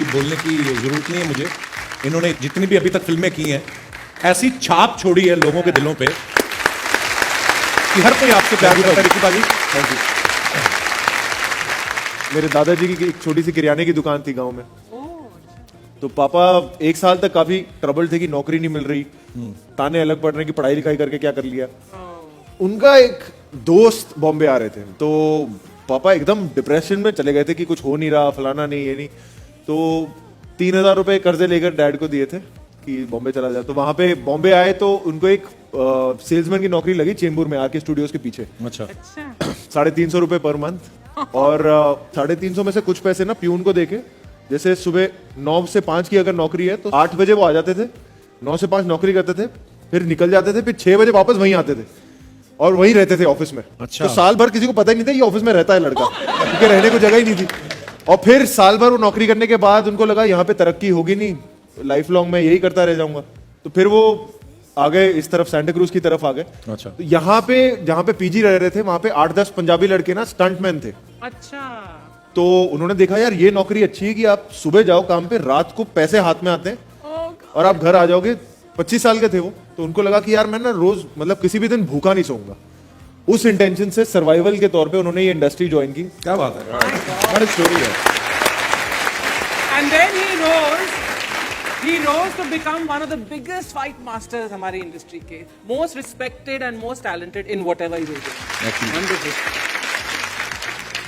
बोलने की जरूरत नहीं है मुझे। इन्होंने जितनी भी अभी तक फिल्में की हैं ऐसी छाप छोड़ी है लोगों के दिलों पे कि हर कोई आपसे प्यार करता है। रिकी बाजी, थैंक यू। मेरे दादाजी की एक छोटी सी किराने की दुकान थी गांव में, तो पापा एक साल तक काफी ट्रबल थे कि नौकरी नहीं मिल रही, ताने अलग पड़ रहे कि पढ़ाई लिखाई करके क्या कर लिया। उनका एक दोस्त बॉम्बे आ रहे थे, तो पापा एकदम डिप्रेशन में चले गए थे कि कुछ हो नहीं रहा, फलाना नहीं, ये नहीं। तो 3,000 रुपए कर्जे लेकर डैड को दिए थे कि बॉम्बे चला जाए। तो वहां पे बॉम्बे आए तो उनको एक सेल्समैन की नौकरी लगी चेंबूर में, आके स्टूडियोज के पीछे। अच्छा 350 रुपए पर मंथ, और 350 में से कुछ पैसे ना प्यून को देके, जैसे सुबह 9 से 5 की अगर नौकरी है तो 8 बजे वो आ जाते थे, 9 से 5 नौकरी करते थे, फिर निकल जाते थे, फिर 6 बजे वापस वहीं आते थे और वहीं रहते थे ऑफिस में। अच्छा। तो साल भर किसी को पता ही नहीं था ये ऑफिस में रहता है लड़का, क्योंकि रहने को जगह ही नहीं थी। और फिर साल भर वो नौकरी करने के बाद उनको लगा यहाँ पे तरक्की होगी नहीं, लाइफ लॉन्ग मैं यही करता रह जाऊंगा। तो फिर वो आ गए इस तरफ, सेंटा क्रूज की तरफ आ गए। अच्छा। तो यहाँ पे जहाँ पे पीजी रह रहे थे वहां पे 8-10 पंजाबी लड़के ना स्टंटमैन थे। अच्छा। तो उन्होंने देखा यार ये नौकरी अच्छी है कि आप सुबह जाओ काम पे, रात को पैसे हाथ में आते हैं और आप घर आ जाओगे। 25 साल के थे वो, तो उनको लगा कि यार मैं ना रोज मतलब किसी भी दिन भूखा नहीं सोऊंगा। उस इंटेंशन से सर्वाइवल के तौर पे उन्होंने ये इंडस्ट्री ज्वाइन की। क्या बात है, बड़ी स्टोरी है। And then he rose to become one of the biggest fight masters हमारी इंडस्ट्री के, most respected and most talented in whatever he is doing. Wonderful.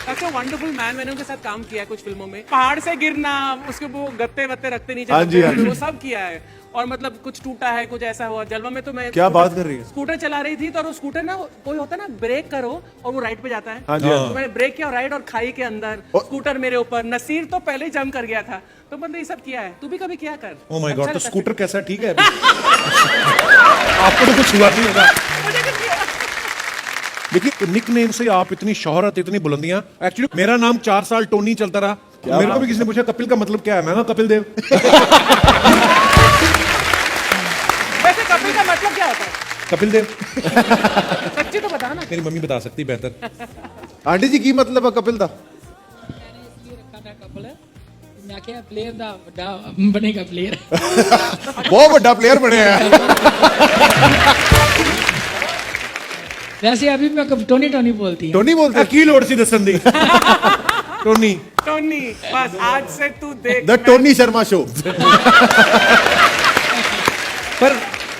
Such a wonderful man. मैंने उनके साथ काम किया है कुछ फिल्मों में। पहाड़ से गिरना, उसके वो गत्ते वत्ते रखते नीचे, हाँ जी, हाँ जी। वो सब किया है। और मतलब कुछ टूटा है, कुछ ऐसा हुआ। जलवा में तो मैं क्या बात कर रही है? स्कूटर चला रही थी तो, और वो स्कूटर ना कोई होता है ना ब्रेक करो और वो राइट पे जाता है। हाँ जी, हाँ तो मैंने ब्रेक किया और राइट, और खाई के अंदर स्कूटर मेरे ऊपर। नसीर तो पहले ही जम कर गया था। तो बंदे ये सब किया है, तू भी कभी किया कर। ओ माय गॉड, तो लगता है। स्कूटर कैसा, ठीक है? आपको तो कुछ हुआ नहीं होगा। मुझे कुछ किया। देखिए निक नेम से आप इतनी शोहरत, इतनी बुलंदियां। एक्चुअली मेरा नाम 4 साल टोनी चलता रहा। मेरे को भी किसी ने पूछा कपिल का मतलब क्या है, मैं कपिल देव। वैसे कपिल का मतलब क्या होता है? कपिल देव। सच्ची तो बता ना। मेरी मम्मी बता सकती बेहतर। आंटी जी की मतलब है कपिल दा? मैं क्या प्लेयर दा बनेगा प्लेयर। बहुत बड़ा प्लेयर बने हैं। वैसे अभी मैं टोनी टोनी बोलती हूँ। टोनी बोलते की लोड सी दसन दी। टोनी। टोनी, बस आज से तू देख। The Tony Sharma show. पर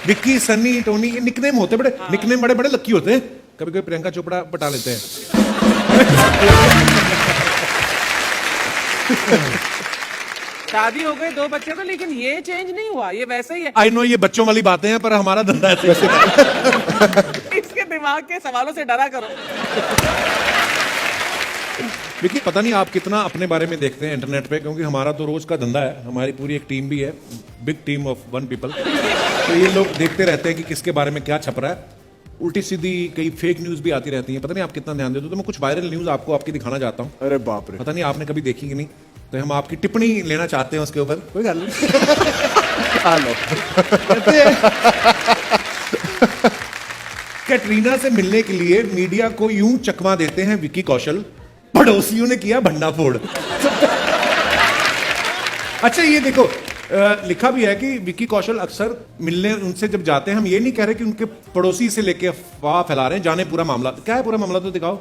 विक्की, सन्नी, टोनी ये निकनेम होते बड़े, निकनेम बड़े बड़े लक्की होते हैं। कभी कभी प्रियंका चोपड़ा पटा लेते हैं। शादी हो गई, 2 बच्चे तो, लेकिन ये चेंज नहीं हुआ, ये वैसे ही है। आई नो ये बच्चों वाली बातें हैं, पर हमारा धंधा है। इसके दिमाग के सवालों से डरा करो। विक्की पता नहीं आप कितना अपने बारे में देखते हैं इंटरनेट पे, क्योंकि हमारा तो रोज का धंधा है। हमारी पूरी एक टीम भी है, बिग टीम ऑफ 1 पीपल। तो ये लोग देखते रहते हैं कि किसके बारे में क्या छप रहा है। उल्टी सीधी कई फेक न्यूज भी आती रहती हैं, पता नहीं आप कितना ध्यान देते हो। तो मैं कुछ वायरल न्यूज आपको आपकी दिखाना चाहता हूँ। अरे बाप रे। पता नहीं आपने कभी देखी कि नहीं, तो हम आपकी टिप्पणी लेना चाहते हैं उसके ऊपर। कोई गल नहीं। आ लो। कैटरीना से मिलने के लिए मीडिया को यूं चकमा देते हैं विक्की कौशल, पड़ोसियों ने किया भंडाफोड़। अच्छा ये देखो, लिखा भी है कि विक्की कौशल अक्सर मिलने उनसे जब जाते हैं, हम ये नहीं कह रहे कि उनके पड़ोसी से लेके अफवाह फैला रहे हैं, जाने पूरा मामला क्या है। पूरा मामला तो दिखाओ।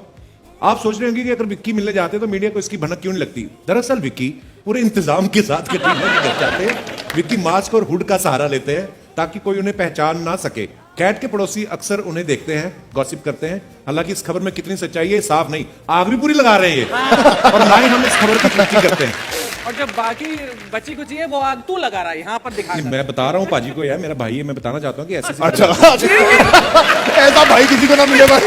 आप सोच रहे होंगे कि अगर विक्की मिलने जाते तो मीडिया को इसकी भनक क्यों नहीं लगती। दरअसल विक्की पूरे इंतजाम के साथ कैटरीना के घर जाते हैं। विक्की मास्क और हुड का सहारा लेते हैं ताकि कोई उन्हें पहचान ना सके। कैट के पड़ोसी अक्सर उन्हें देखते हैं, गॉसिप करते हैं। हालांकि इस खबर में कितनी सच्चाई है साफ नहीं, आग भी पूरी लगा रहे हैं ये। और ना ही हम इस खबर की पुष्टि करते हैं। और जब बाकी बची कुछ है वो आग तू लगा रहा है यहाँ पर दिखा कर। मैं बता रहा हूँ पाजी को, यार मेरा भाई है, मैं बताना चाहता हूँ कि ऐसे अच्छा। ऐसा भाई किसी को ना मिले भाई।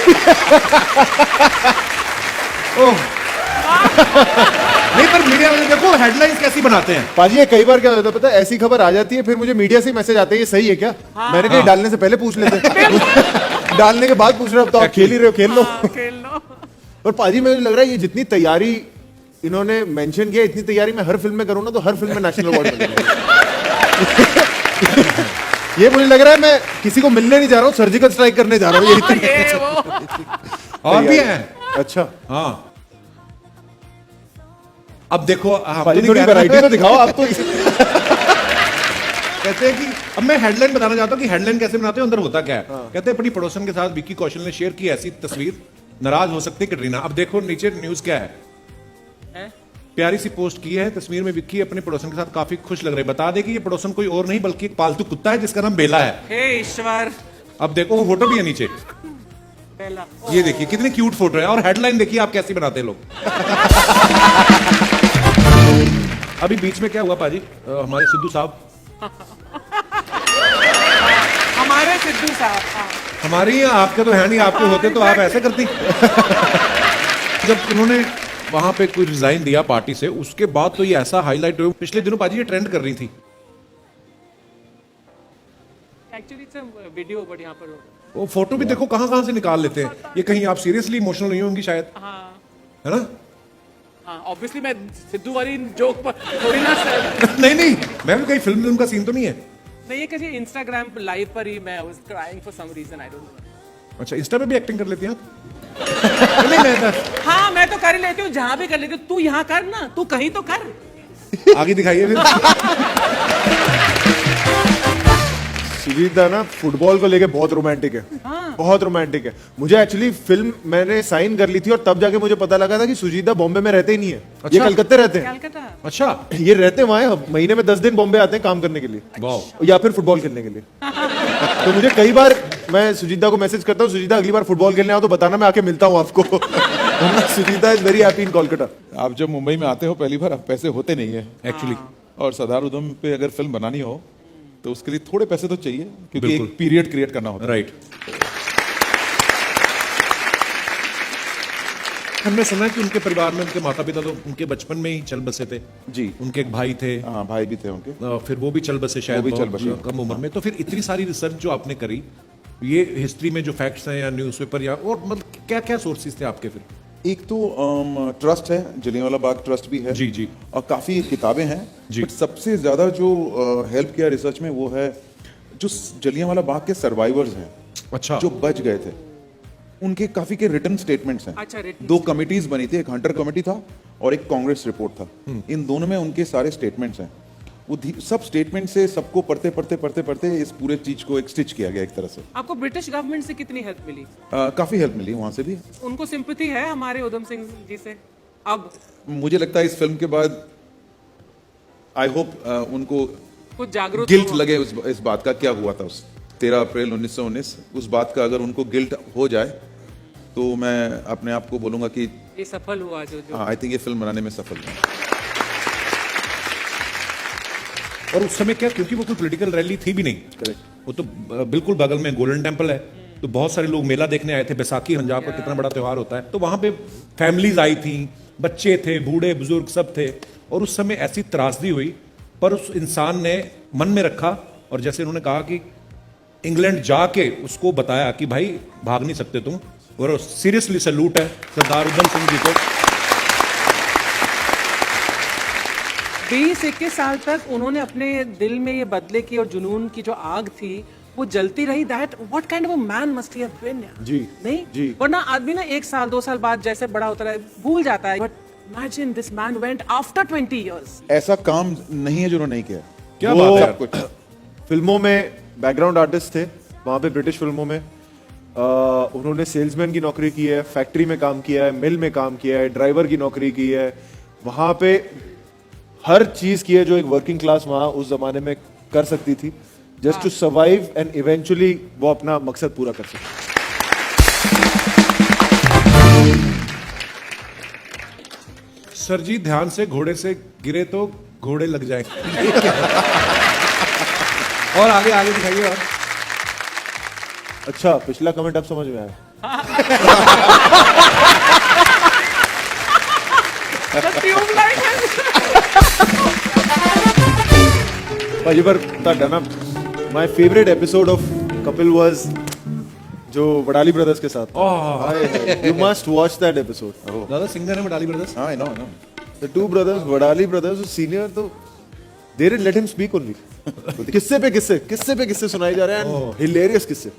नहीं, पर मीडिया वाले देखो हेडलाइंस कैसी बनाते हैं। पाजी ये कई बार क्या होता है पता है, ऐसी खबर आ जाती है फिर मुझे मीडिया से मैसेज आते हैं ये सही है क्या। मैंने कहा डालने से पहले पूछ लेते। डालने के बाद पूछ रहे हो, तो आप खेल ही रहे हो, खेल लो। खेल लो। और पाजी मुझे लग रहा है ये जितनी तैयारी इन्होंने मेंशन किया, इतनी तैयारी मैं हर फिल्म में करूँ ना तो हर फिल्म में नेशनल अवार्ड मिलेगा। ये मुझे लग रहा है मैं किसी को मिलने नहीं जा रहा हूँ, सर्जिकल स्ट्राइक करने जा रहा हूँ। ये वो। और भी है। अच्छा। हाँ अब देखो हम तो भाई नहीं थोड़ी कह रहे- वैरायटी तो दिखाओ आप तो। कहते हैं कि अब मैं हेडलाइन बताना चाहता हूँ कि हेडलाइन कैसे बनाते हैं, अंदर होता क्या है। कहते हैं अपनी पड़ोसन के साथ विक्की कौशल ने शेयर की ऐसी तस्वीर, नाराज हो सकती है कटरीना। अब देखो नीचे न्यूज क्या है, प्यारी सी पोस्ट की है। तस्वीर में विक्की अपने पड़ोसन के साथ काफी खुश लग रहे हैं। बता दे कि ये पड़ोसन कोई और नहीं बल्कि एक पालतू कुत्ता है जिसका नाम बेला है। हे ईश्वर, अब देखो वो फोटो भी है नीचे, बेला। ये देखिए कितनी क्यूट फोटो है। और हेडलाइन देखिए आप कैसी बनाते हैं लोग। अभी बीच में क्या हुआ पाजी, हमारे सिद्धू साहब, हमारे सिद्धू साहब, हाँ। हमारी या आपके तो है नहीं, आपके होते तो आप ऐसे करती। जब उन्होंने वहां पे कोई रिजाइन दिया पार्टी से, उसके बाद तो ये ऐसा हाईलाइट हुआ। पिछले दिनों पाजी ये ट्रेंड कर रही थी। Actually it's a video, but यहाँ पर वो फोटो भी देखो कहां कहां से निकाल लेते हैं। ये कहीं आप सीरियसली इमोशनल नहीं होंगी शायद, हाँ है ना? हाँ, ऑब्वियसली मैं सिद्धू वाली जोक पर थोड़ी ना नहीं नहीं, मैं भी कहीं फिल्म का सीन तो नहीं है। नहीं, ये किसी इंस्टाग्राम लाइव पर ही मैं was crying for some reason, I don't know. अच्छा, इंस्टा पे भी एक्टिंग कर लेती हैं आप? नहीं मैं हाँ, मैं तो कर ही लेती हूँ, जहां भी कर लेती हूँ। तू यहाँ कर ना, तू कहीं तो कर। आगे दिखाइए फिर। सुजीत दा ना फुटबॉल को लेके बहुत रोमांटिक है, बहुत रोमांटिक है। मुझे एक्चुअली फिल्म मैंने साइन कर ली थी और तब जाके मुझे पता लगा था कि सुजीत दा बॉम्बे में रहते ही नहीं है। ये अच्छा। कलकत्ते रहते हैं। कलकत्ता। अच्छा, ये रहते वहां हैं, महीने में 10 दिन बॉम्बे आते हैं काम करने के लिए, वाह। या फिर फुटबॉल खेलने के लिए। तो मुझे कई बार मैं सुजीता को मैसेज करता हूँ, सुजीता अगली बार फुटबॉल खेलने आओ तो बताना, मैं आके मिलता हूँ आपको। Sujita is very happy in Kolkata. आप जब मुंबई में आते हो पहली बार, आप पैसे होते नहीं है एक्चुअली और सरदार उधम पे अगर फिल्म बनानी हो तो उसके लिए थोड़े पैसे तो चाहिए, क्योंकि बिल्कुल। एक पीरियड क्रिएट करना होता है। राइट। हमने सुना है कि उनके परिवार में उनके माता पिता तो उनके बचपन में ही चल बसे थे। जी। उनके एक भाई थे, हाँ, भाई भी थे उनके। फिर वो भी चल बसे शायद, वो भी चल बहुत बसे। कम उम्र में। तो फिर इतनी सारी रिसर्च जो आपने करी, ये हिस्ट्री में जो फैक्ट्स हैं या न्यूज़पेपर या और मतलब क्या क्या सोर्सेज थे आपके फिर? एक तो ट्रस्ट है, जलियांवाला बाग ट्रस्ट भी है। जी, जी। और काफी किताबें हैं। जी। बट सबसे ज्यादा जो हेल्प किया रिसर्च में वो है जो जलियांवाला बाग के सर्वाइवर्स हैं, अच्छा, जो बच गए थे, उनके काफी के रिटर्न स्टेटमेंट्स हैं। अच्छा, written 2 कमिटीज बनी थी, एक हंटर कमेटी था और एक कांग्रेस रिपोर्ट था। इन दोनों में उनके सारे स्टेटमेंट्स हैं। वो सब स्टेटमेंट से सबको पढ़ते पढ़ते पढ़ते पढ़ते इस पूरे चीज को एक स्टिच किया गया एक तरह से। आपको ब्रिटिश गवर्नमेंट से कितनी हेल्प मिली? काफी हेल्प मिली वहां से भी। उनको सिंपैथी है हमारे उधम सिंह जी से? अब मुझे लगता है इस फिल्म के बाद आई होप उनको कुछ जागरूक गिल्ट हो। लगे इस बात का, क्या हुआ था उस 13 अप्रैल 1919, उस बात का अगर उनको गिल्ट हो जाए तो मैं अपने आप को बोलूंगा कि ये सफल हुआ जो आई थिंक ये फिल्म बनाने में सफल हुआ। और उस समय क्या, क्योंकि वो कोई पॉलिटिकल रैली थी भी नहीं, वो तो बिल्कुल बगल में गोल्डन टेम्पल है, तो बहुत सारे लोग मेला देखने आए थे। बैसाखी पंजाब का कितना बड़ा त्योहार होता है, तो वहां पे फैमिलीज आई थी, बच्चे थे, बूढ़े बुजुर्ग सब थे। और उस समय ऐसी त्रासदी हुई, पर उस इंसान ने मन में रखा और जैसे उन्होंने कहा कि इंग्लैंड जाके उसको बताया कि भाई भाग नहीं सकते तुम। और सीरियसली सैल्यूट है सरदार उधम सिंह जी को। 20-21 साल तक उन्होंने अपने दिल में ये बदले की और जुनून की जो आग थी वो जलती रही। That what kind of a man must he have been. जी। नहीं जी। वरना आदमी ना 1 साल 2 साल बाद जैसे बड़ा होता है भूल जाता है, but imagine this man went after 20 years. ऐसा काम नहीं है जो उन्होंने नहीं किया। क्या वो बात है। सब कुछ फिल्मों में बैकग्राउंड आर्टिस्ट थे वहां पे, ब्रिटिश फिल्मों में। उन्होंने सेल्समैन की नौकरी की है, फैक्ट्री में काम किया है, मिल में काम किया है, ड्राइवर की नौकरी की है, वहां पे हर चीज की है जो एक वर्किंग क्लास वहां उस जमाने में कर सकती थी, just to survive and eventually वो अपना मकसद पूरा कर सके। सर जी ध्यान से, घोड़े से गिरे तो घोड़े लग जाएंगे। और आगे आगे दिखाइए। और अच्छा, पिछला कमेंट अब समझ में आया। भाई पर ਤੁਹਾਡਾ ना my favourite episode of Kapil was जो वडाली ब्रदर्स के साथ। You must watch that episode. दादा सिंगर है मडाली ब्रदर्स। हाँ, I know. The two brothers, Wadali brothers senior, तो they didn't let him speak only. किस्से पे किस्से सुनाए जा रहे हैं, हिलेरियस किस्से।